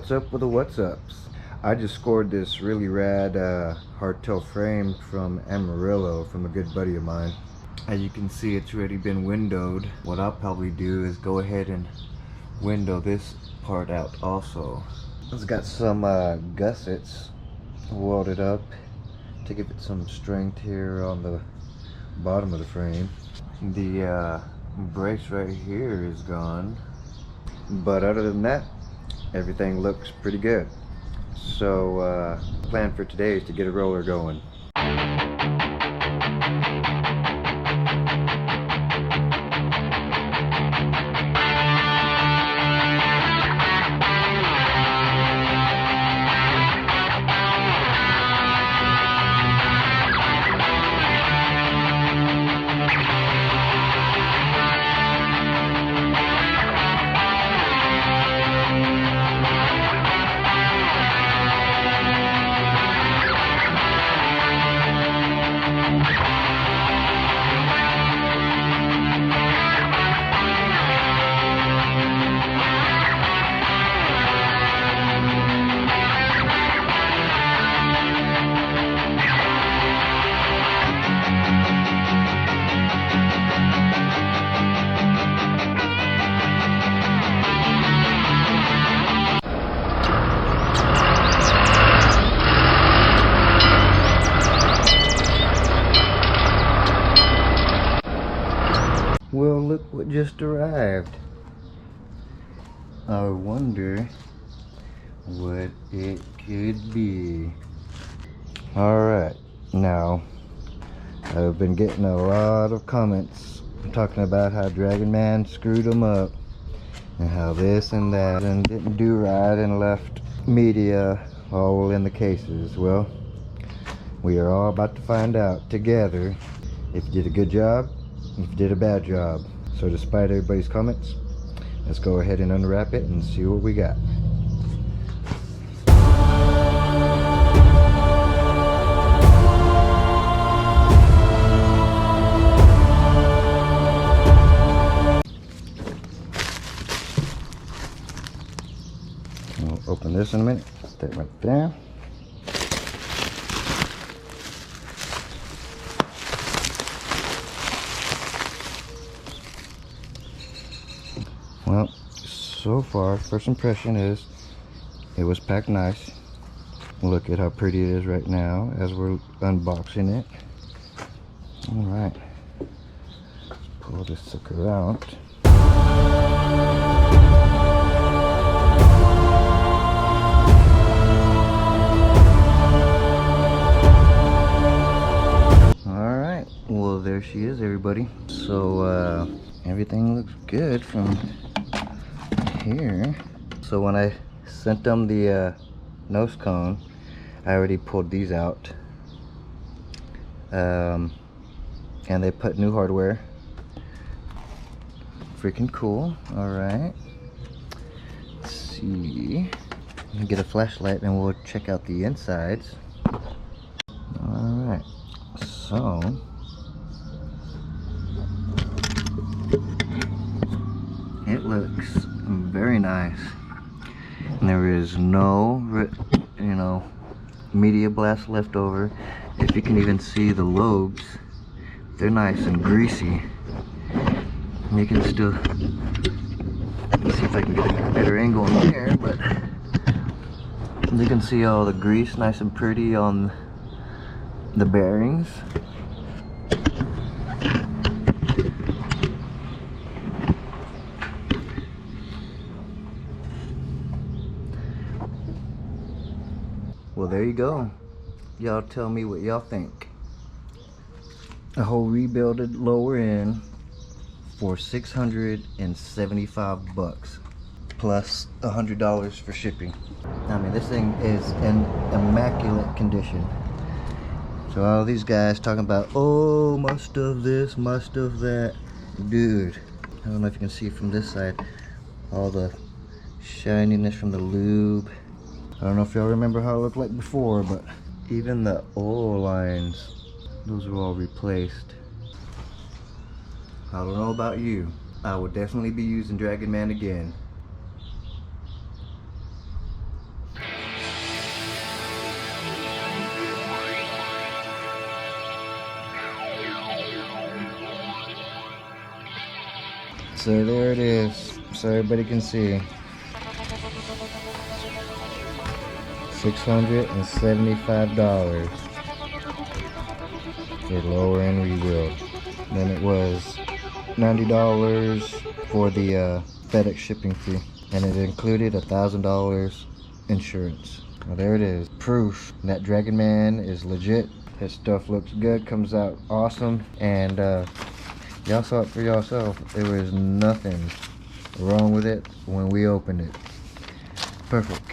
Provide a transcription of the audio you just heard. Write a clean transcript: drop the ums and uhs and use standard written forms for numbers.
What's up with the what's ups? I just scored this really rad hardtail frame from Amarillo from a good buddy of mine. As you can see, it's already been windowed. What I'll probably do is go ahead and window this part out also. It's got some gussets welded up to give it some strength here on the bottom of the frame. The brace right here is gone, but other than that, everything looks pretty good. So plan for today is to get a roller going. Well, look what just arrived. I wonder what it could be. Alright, now I've been getting a lot of comments talking about how Dragonman screwed them up and how this and that and didn't do right and left media all in the cases. Well, we are all about to find out together if you did a good job, if you did a bad job. So despite everybody's comments, let's go ahead and unwrap it and see what we got. We'll open this in a minute. Stay right there. Well, so far, first impression is it was packed nice. Look at how pretty it is right now as we're unboxing it. Alright, pull this sucker out. Alright, well there she is, everybody. So everything looks good from here. So when I sent them the nose cone, I already pulled these out, and they put new hardware. Freaking cool. All right, let's see, get a flashlight and we'll check out the insides. All right, so it looks very nice, and there is no, media blast left over. If you can even see the lobes, they're nice and greasy. You can still, let's see if I can get a better angle in here, but you can see all the grease nice and pretty on the bearings. Well, there you go. Y'all tell me what y'all think. A whole rebuilded lower end for $675 plus $100 for shipping. I mean, this thing is in immaculate condition. So all these guys talking about, oh, my stuff this, my stuff that. Dude, I don't know if you can see from this side all the shininess from the lube. I don't know if y'all remember how it looked like before, but even the oil lines, those were all replaced. I don't know about you, I would definitely be using Dragonman again. So there it is, so everybody can see. $675 for lower end rebuild. Then it was $90 for the FedEx shipping fee, and it included $1,000 insurance. Well, there it is, proof that Dragonman is legit. His stuff looks good, comes out awesome, and y'all saw it for yourself. There was nothing wrong with it when we opened it. Perfect.